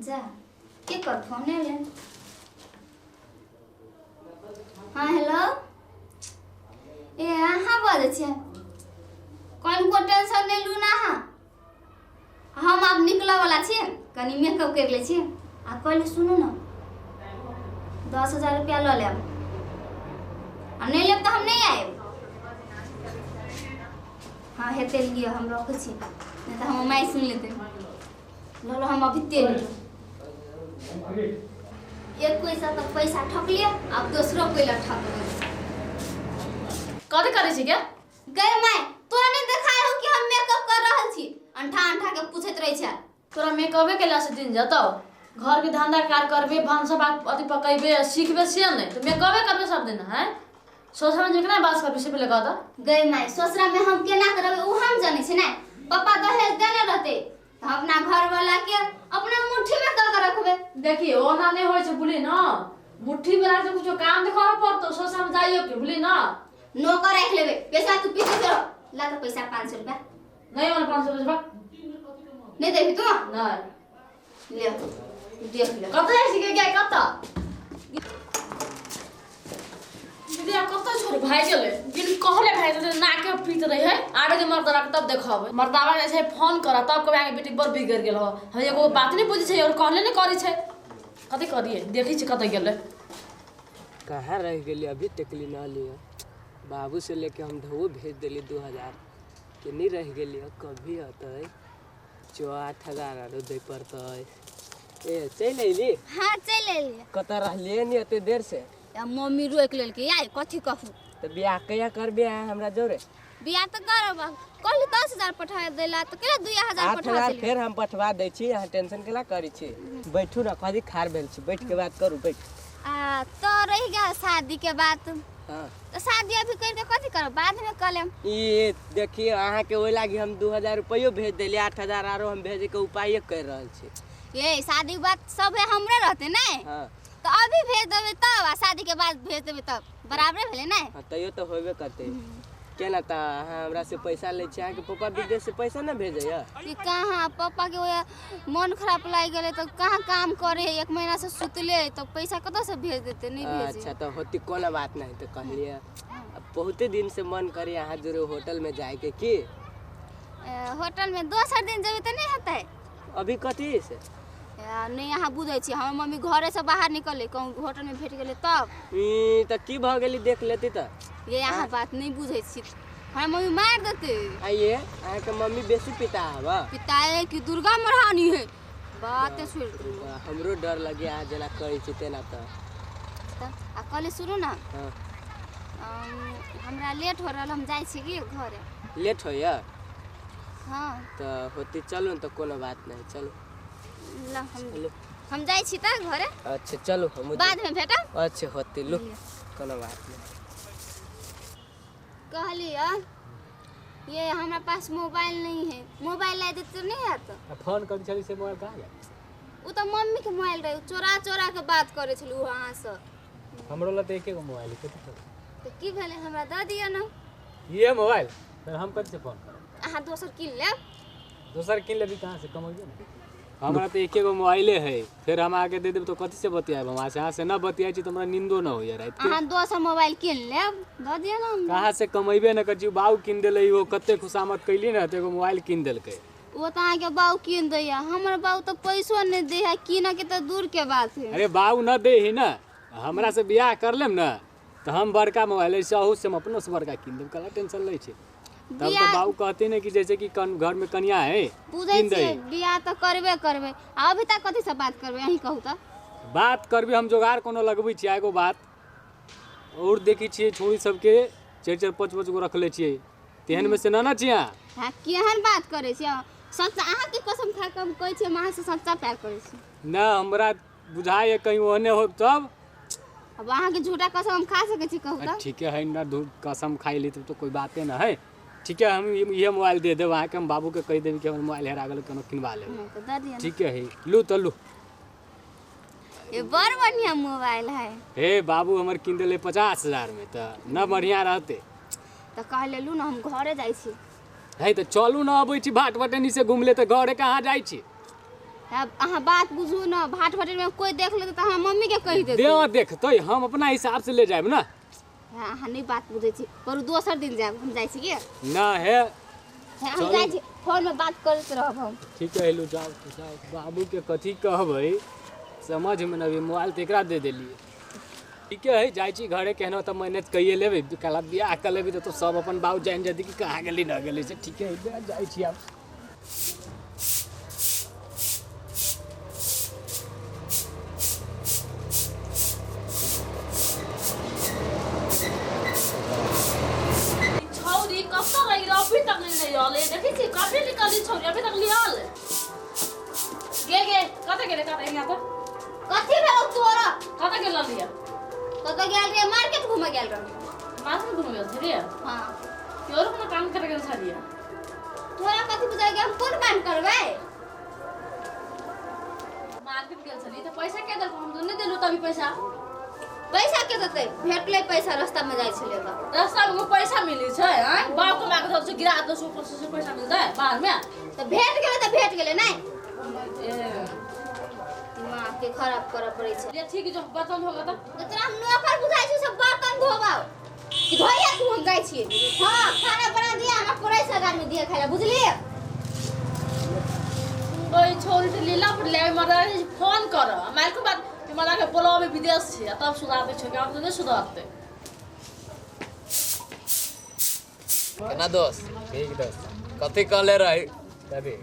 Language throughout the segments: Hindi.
जा के कर फोन ले। हाँ हेलो ए हाँ बोले छे कौन को टेंशन ले लू ना। हम अब निकला वाला छे कनी मेकअप कर ले छे आ कहले सुनो ना 10,000 रुपया लो ले आ नहीं लेब तो हम नहीं आए। हाँ हेते लिए हम रखे छी नहीं तो हम माई सुन लेते। लो लो हम अभी तेल एक पैसा तक पैसा ठक लिया अब दूसरो कोइला ठक कथी करे छी के गए माई तोरा नहीं देखाय हो कि हम मेकअप कर रहल छी अंठा अंठा के पूछत रही छ। तोरा मेकअपे केला से दिन जतौ घर के धंधा कार करबे भांसा बात अति पकइबे सीखबे से नहीं तो मेकअपे करबे सब दिन है सोचरा में केना बात करबे से पहले कह द गए माई सोचरा में हम केना करबे उ हम जाने छी ना। पापा दहेज देने रहते तो अपना घर वाला के अपना मुट्ठी में कर रखबे। देखी ओना नहीं होय छै बुली ना मुट्ठी में रख कुछ काम देखाव पड़तो सोचरा में जाइयो के बुली ना नौकर रख लेबे पैसा तू पीछे करो ला तो पैसा 500 रुपया नहीं वाला 500 रुपया नहीं देबी तू नहीं ले देख ले कत जाय छी के गय कत दीदी कत छोड़ भाई चले जिन कहले भाई तो ना के पीत रही है आबे के मर्द रख तब देखब मर्दावा ऐसे फोन करा तब कबे आगे बेटी बर बिगड़ गेल हो हम एगो बात नहीं बुझी छै और कहले नहीं करी छै कथि करिए देखी छी कत गेले कहाँ रह गेली अभी टेकली ना लिया बाबू से लेके हम धो भेज दिली 2000 के नहीं रह गेली कभी अतै 8,000 आरो दे पड़तै ए चल अइली। हां चल अइली कत रहलिए नहीं एते देर से या मम्मी रोक लेल के यार कथि कहू तो बियाह कया करबे हमरा जोरे बियाह तो करब कहली 10,000 पठा देला तो केला 2,000 पठा 8,000 फिर हम पठवा दै छी यहाँ टेंशन केला करी छी बैठू ना कथि खार भेल छी बैठ के बात करू बैठ तो रह गया शादी के बात। हां तो शादी अभी कर के कथि करब बाद में कर लेम। ई देखिए अहाँ के ओइ लागी हम 2,000 रुपयो भेज देली 8,000 आरो हम भेजे के उपाय कर रहल छी। ये शादी के बाद सब हमरे रहते ना। हां तो अभी भेज देबे तब आ शादी के बाद भेज देबे तब बराबर भेले ना। हां तइयो तो होबे करते केना त हमरा से पैसा ले छी अहाँ के पापा विदेश से पैसा ना भेजे या कि कहां पापा के ओए मन खराब लाग गेले तो कहां काम करे 1 महीना से सुतले तो पैसा कत से भेज देते नहीं भेजे। अच्छा तो होती कोनो बात नहीं तो कहलिए बहुते दिन से मन करे यहाँ जरूर होटल में जाए के की होटल में दोसर दिन जेबे तो नहीं होता है अभी कथी से नहीं यहाँ बुझे छी हमर मम्मी घरे से बाहर निकले कहूं होटल में भेट गेले तब ई त की भ गेली देख लेती त ये यहाँ बात नहीं बुझे छी हमर मम्मी मार देते। आइए अहाँ के मम्मी बेसी पिता हवा पिताए की दुर्गा महारानी है बात छोड़ हमरो डर लगे आ जना करै छी तेना त आ कल सुनो ना हां हमरा लेट हो रहल हम जाई छी की घरे लेट होया हां त होती चलू त कोनो बात नहीं चलो ला हम जाई छी त घरे। अच्छा चलो हम बाद में भेटब। अच्छा होती लो कोनो बात नहीं कहली ये हमारे पास मोबाइल नहीं है मोबाइल ला दे तो नहीं आता फोन कर चली से मोबाइल कहां गया उ तो मम्मी के मोबाइल रहे चोरा चोरा के बात करे छलु वहां से हमरो ला त एके गो मोबाइल है तो की भेले हमरा द दिया ना ये मोबाइल फिर हम कब से फोन कर आहा दोसर किन ले दोसर किन लेबी कहां से कमइबे ना हमरा तो एके गो मोबाइले है फिर हम आके दे देब तो कथि से बतियाब वहां से यहाँ से ना बतियाई छी तो हमरा नींदो ना होय रात के। आहा दोसर मोबाइल किन ले द दिया ना कहां से कमइबे ना कछु बाऊ किन देले वो कते खुशामत कइली ना तो एगो मोबाइल किन देलकै वो तो आके बाऊ किन दैया हमर बाऊ तो पैसो नहीं दे है किन के तो दूर के बात है। अरे बाऊ ना दे ही ना हमरा से बियाह कर लेम ना तो हम बड़का मोबाइल है सहू से हम अपनो से बड़का किन देब कला टेंशन लै छी तब तो बाऊ कहते ने कि जैसे कि घर में कन्या है बुझै छी बियाह तो करबे अभी तक कथि से बात करबे यही कहू त बात करबे हम जोगार कोनो लगबै छी एगो बात और देखी छी छोड़ी सबके 4-4 5-5 गो रख ले छी तेहन में से ना छी हां केहन बात करे छी सच अहाँ के कसम खा के हम कहै छी मां से सच्चा प्यार करे छी ना हमरा बुझाय कहीं ओने हो तब अब अहाँ के झूठा कसम हम खा सके छी कहू त ठीक है ना कसम खाई ली तो कोई बातें ना है ठीक है हम ये मोबाइल दे देब अहाँ के हम बाबू के कह देब कि हमर मोबाइल हेरा गेल कोनो किनवा लेब तो दे दिया ठीक है लू तो लू ये बड़ बढ़िया मोबाइल है हे बाबू हमर किन देले 50,000 में तो ना बढ़िया रहते तो कह ले लू ना हम घरे जाई छी है तो चलू ना अबै छी भाट बटनी से घूम ले तो घरे कहाँ जाइ छी अहाँ बात बुझू ना भाट भटेर में कोई देख लेते तो अहाँ मम्मी के कहि देते दे देखतै हम अपना हिसाब से ले जाएब ना अहाँ नहीं बात बुझे छी पर दोसर दिन जाएब हम जाइ छी के ना है हम जाइ छी फोन में बात करते रहब हम ठीक है लो जाओ बाबू के कथी कहबै समझ में ना मोबाइल तो एकरा दे देलिए ठीक है जाइ छी घरे केहनो तो मैनेज कइए लेबै कल बियाह कर लेबै तो सब अपन बाबू जान जदी कि कहाँ गेली न गेली से ठीक है जाइ छी आब छौरी कब तक रही अभी तक नहीं आले देखी छी काफी निकाली छौरी अभी तक लियाल गे कते गेले कते यहाँ पर कथी भेल तोरा कते गेल लिया कतऽ गेल रे मार्केट घूमे गेल रह मार्केट घूमे गेल रे हां केओर कोनो काम करे गेल छलिए तोरा कथी बुझाइ कि हम कोन काम करबै मार्केट गेल छली तो पैसा के देल हम तो नहीं देलु तभी पैसा के देतै भेटलै पैसा रास्ता में जाइ छलै तऽ रास्ता में पैसा मिली छै हैं बाप को मांग दो गिरा दो ऊपर से पैसा मिलता है बाहर में तऽ भेट गेलै नहीं ए दिमाग के खराब करऽ पड़ै छै ये ठीक है जो बर्तन होगा तो तोरा हम नौकर बुझाइ छै सब बर्तन धोबाओ कि धोइया तू हम जाइ छियै हां खाना बना दिया हमरा पुरै सगार में दिए खाइला बुझली ओइ छोरी से लीला पर ले मरा फोन कर हमारे को बात मरा के बोलो में विदेश छै तब सुधार दे छै कि हम तो नहीं सुधारते केना दोस्त ठीक दोस्त कथी कहले रही तभी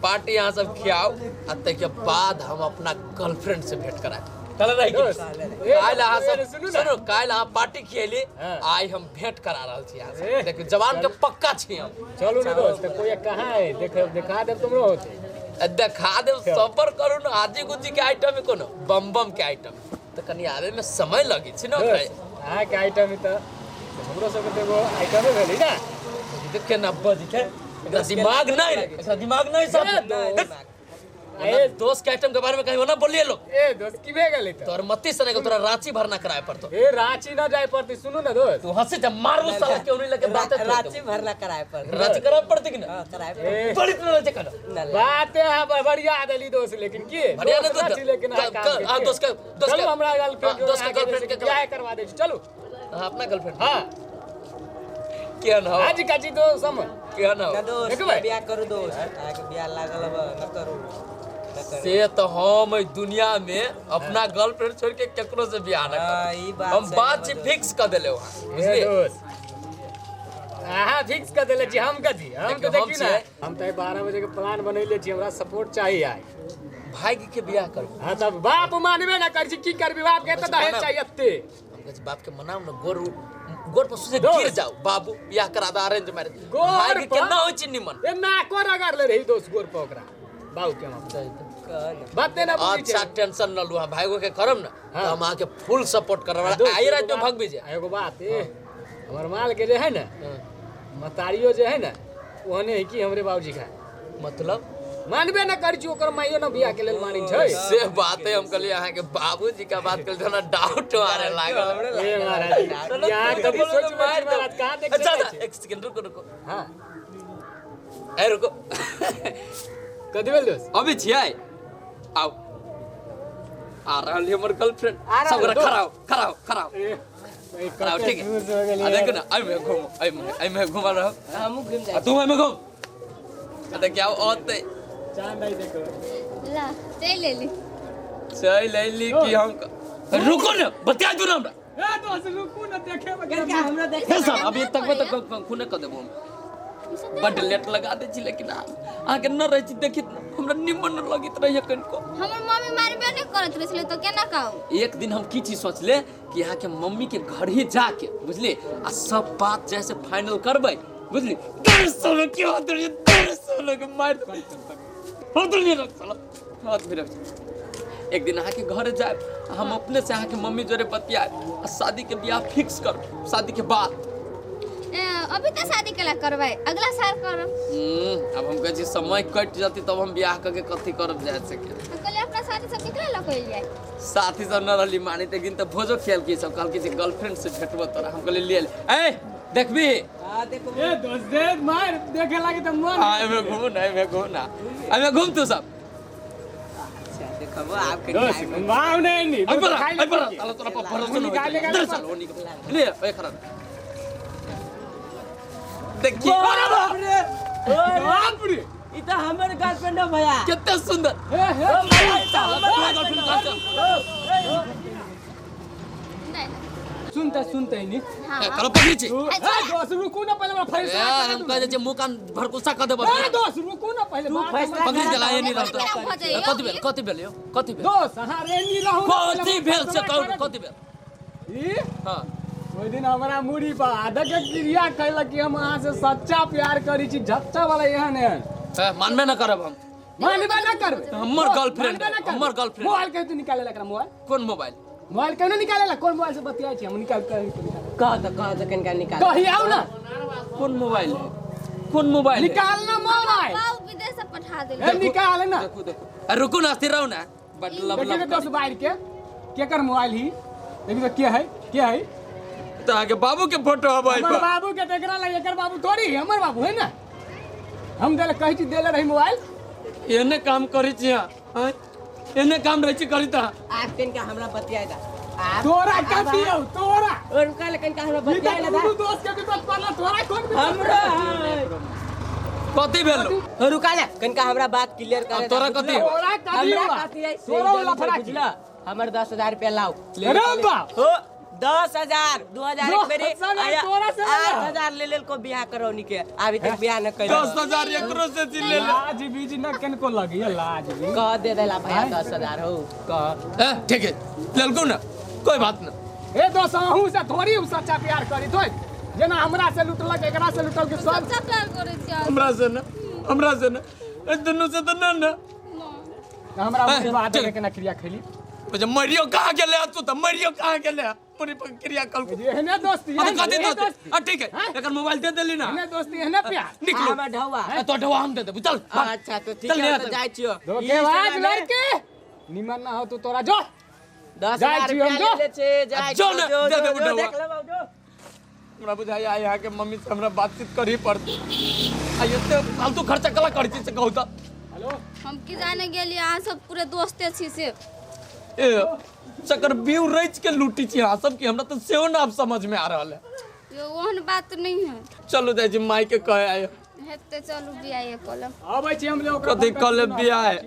पार्टी यहाँ सब खियाओ आ के बाद हम अपना गर्लफ्रेंड से भेंट कराए चल रही दोस्त, काल अहाँ सब सुनू ना। सुनो काल अहाँ पार्टी खियली हाँ। आई हम भेंट करा रहल छी यहाँ से ए, देखियो जवान के पक्का छी हम चलू ना दोस्त कोई कहाँ है दिखा देब तुमरो होते देखा दे सफर करू ना आजी गुजी के आइटम है कोनो बम बम के आइटम तो कनी आवे में समय लगी छी ना ओकरा। अहाँ के आइटम तो हमरो सबके तो एगो आइटमे भेली ना देखे ना बजी के एकरा दिमाग नहीं एकरा दिमाग नहीं सब ए दोस्त के आइटम के बारे में कहीं ना बोलिए लोग ए दोस्त की भे गेलै तो तोर मत्ती सने के तोरा रांची भरना कराए पड़तो ए रांची ना जाए पड़ती सुनो ना दोस्त तू हंसी जब मारू साला क्यों नहीं लगे बात रांची भरना कराए पर रांची करा पड़ती कि ना हाँ, कराए ए, बड़ी तरह रांची करो बात है बढ़िया देली दोस्त लेकिन की बढ़िया ना दोस्त दोस्त। रांची लेकिन आ काम के। हाँ, दोस्त का चलो हमरा गर्लफ्रेंड हाँ, दोस्त का गर्लफ्रेंड के ब्याह करवा दे छी, चलो हाँ, अपना गर्लफ्रेंड हां क्या ना आज काची तो समझ क्या ना ना दोस्त देखो भाई। बियाह करू दोस्त आके बियाह लागल अब न करू से तो हम इस दुनिया में अपना गर्लफ्रेंड छोड़ के केकरो से बियाह ना हाँ, ई करो बात हम सही बात है, से दोस्त। फिक्स कर देले वहां ए बुझलिए दोस्त अहाँ फिक्स कर देले छी हम कथी हम तो देखियो, हम देखी ना छियै। हम तो 12 बजे के प्लान बनैले छी हमरा सपोर्ट चाहिए आइ भाई के बियाह करो हां तब बाप मानबे ना कर छी की करबी बाप के तो दहेज चाहिए अत्ते हम कहे बाप के मनाओ ना गोर पर सुसे दोस्त। गिर जाओ बाबू बियाह करा दे अरेंज मैरिज गोर भाई के पर? केना होय छी निमन ए ना को रगड़ ले रही दोस्त गोर पे ओकरा बाऊ के हम बाते ना बुझी अच्छा टेंशन न लू भाईगो के करम ना हाँ। तो हम आके फुल सपोर्ट करब दोस्त, आई एगो रात में बात- भग भी जाए एगो बात ए हमर माल के जे है ना मतारियो जे है ना ओहने है कि हमरे बाबूजी का मतलब मानबे ना कर छी ओकर माइयो ना बियाह के लेल मानी छै से बात है हम कहलिए अहाँ के बाबूजी का बात कर ना डाउट मारे लागल ए महाराज यहाँ कभी सोच में छी महाराज कहाँ देख अच्छा सकते अच्छा, एक सेकंड रुको हां ए रुको कथी भेल दोस्त अभी छियै आओ आ रहल है हमर गर्लफ्रेंड आ रहल सब है, दोस्त। खराओ ए खराओ ठीक है आ देखो ना आई में घुमा रहो हमहू घूम आ तुम में घूम आ देखिए औते चांद आई देखो ला चल लेली चल अइली कि हम रुको ना बता दू ना हमरा ए दोस्त रुकू ना देखे में करके हमरा देख हे साहब अभी तक में तक खूने कर देबो हम बड लेट लगा दे छी लेकिन अहाँ के न रही छी देखी हमरा निमन न लगित रही कनको हमर मम्मी मारबे नहीं करत रहे तो केना कहू एक दिन हम की चीज सोचले कि यहाँ के मम्मी के घर ही जाके बुझली आ सब बात जैसे फाइनल करबै बुझली 150 के होत रही 150 के मार दे होत रही ना साला हाथ भी रख एक दिन अहाँ के घर जाए हम अपने से अहाँ के मम्मी जोरे बतियाए आ शादी के ब्याह फिक्स कर शादी के बाद अभी तो शादी केला करबै अगला साल करब अब हम कहे समय कट जाती तब हम ब्याह करके कथी करब जा सके तो कहले अपना शादी सब केकरा लग कइल जाए साथी सब न रहली मानी एक दिन तो भोजो खेल की सब कहल कि गर्लफ्रेंड से भेटबो तोरा हम कहले ले ए देखबी हां देखो ए दोस्त दे मार देखे लागे त मन एमे घूम ना एमे घूम तू सब अच्छा देखो आपके दोस्त मार नहीं आई पर चलो तोरा पर भरोसा नहीं इधर चल वो निकल ले ए खरा देखी अरे बाप रे बाप रे ई त हमर गर्लफ्रेंड है भैया कितना सुंदर सुनते ही नहीं करो पीछे दोस्त रुको ना पहले मैं फैसला यार हम कह जे मुंह कान भरकुसा कर देबो दोस्त रुको ना पहले तू फैसला पकड़ के लाए नहीं रहता क्या हो जाइयो? कथि भेल यो कथि भेल दोस्त हां रे नहीं रहूं कथि भेल से कहू कथि भेल ई हां ओइ दिन हमरा मुड़ी पर आधा के क्रिया कैलक कि हम अहाँ से सच्चा प्यार करी छी झच्चा वाला एहन है मानबे न करब हम मानबे ना करबे हमर गर्लफ्रेंड हमर गर्लफ्रेंड मोबाइल के तू निकाले लकरा मोबाइल कौन मोबाइल मोबाइल केना निकाले ला कौन मोबाइल से बतियाई छी हम निकाल कर कह तो कनका निकाल कही आउ ना कौन मोबाइल है कौन मोबाइल है निकाल ना मोबाइल बाबू विदेश से पठा दे ए निकाल ना देखो देखो रुको ना स्थिर रहो ना बट लब देखिए लब दोस्त बाहर के कर मोबाइल ही देखिए क्या है तो आगे बाबू के फोटो है भाई हमर बाबू के देखरा लगे एकर बाबू थोड़ी है हमर बाबू है ना हम देले कहि छी देले रही मोबाइल एने काम करी छी हां एने काम रही छी करी ता आप कनका हमरा बतियाई दा आप तोरा का दियो तोरा और कल कनका हमरा ई बतियाई तो दा तू दोस्त के विपद पड़ला तोरा कौन विपद हमरा कथि भेल रुका ना कनका हमरा बात क्लियर करे अब तोरा कथि हो? तोरा का दियो हमरा कथि है तोरा वाला फराक बुझला हमर 10,000 रुपया लाओ अरे बाप हो 10,000 2,000 एक बेरी 10,000 आया तोरा से ना। 8,000 ले को बियाह करौनी के अभी तक बियाह न कर 10,000 एकरो से ले ले लाज बीज न केनको लगी है लाज भी कह दे देला भैया 10,000 हो कह ठीक है ललको ना कोई बात ना ए दोस्त अहू से थोड़ी सच्चा प्यार करी तो जेना हमरा से लुटलक एकरा से लुटल के सब सच्चा प्यार करे छी हमरा से ना ए दुनु से तो ना हमरा मुझे बात है के ना क्रिया खेली जब मरियो कहाँ गेले तू तो मरियो कहाँ गेले पूरी प्रक्रिया कल को एहने दोस्ती अब कथि दोस्त ठीक है एकर मोबाइल दे देली ना एहने दोस्ती एहने प्यार निकलो हमरा ढौआ तो ढवा हम दे देबू चल अच्छा तो ठीक चल है ले तो आ। जाय छियो धोखेबाज लड़के निमन ना हो तो तोरा जो 10,000 छियो हम रुपया ले ले छे जाय जो ना, जो दे देबू जो ढौआ। देख लेबो जो हमरा बुझाया यहाँ के मम्मी से हमरा बातचीत करी पड़ती आ एते फालतू खर्चा कला करी छी से कहू तो हेलो हम की जाने गेलिए अहाँ सब पूरे दोस्ते छी से ए सकर बीउ रच के लूटी छी हां सब की हमरा तो सेहो ना अब समझ में आ रहल है ये ओहन बात नहीं है चलो जाय जी माई के कहे आयो हेते चलू बियाह कलम आबै छी हम ले ओकरा कथि कल बियाह है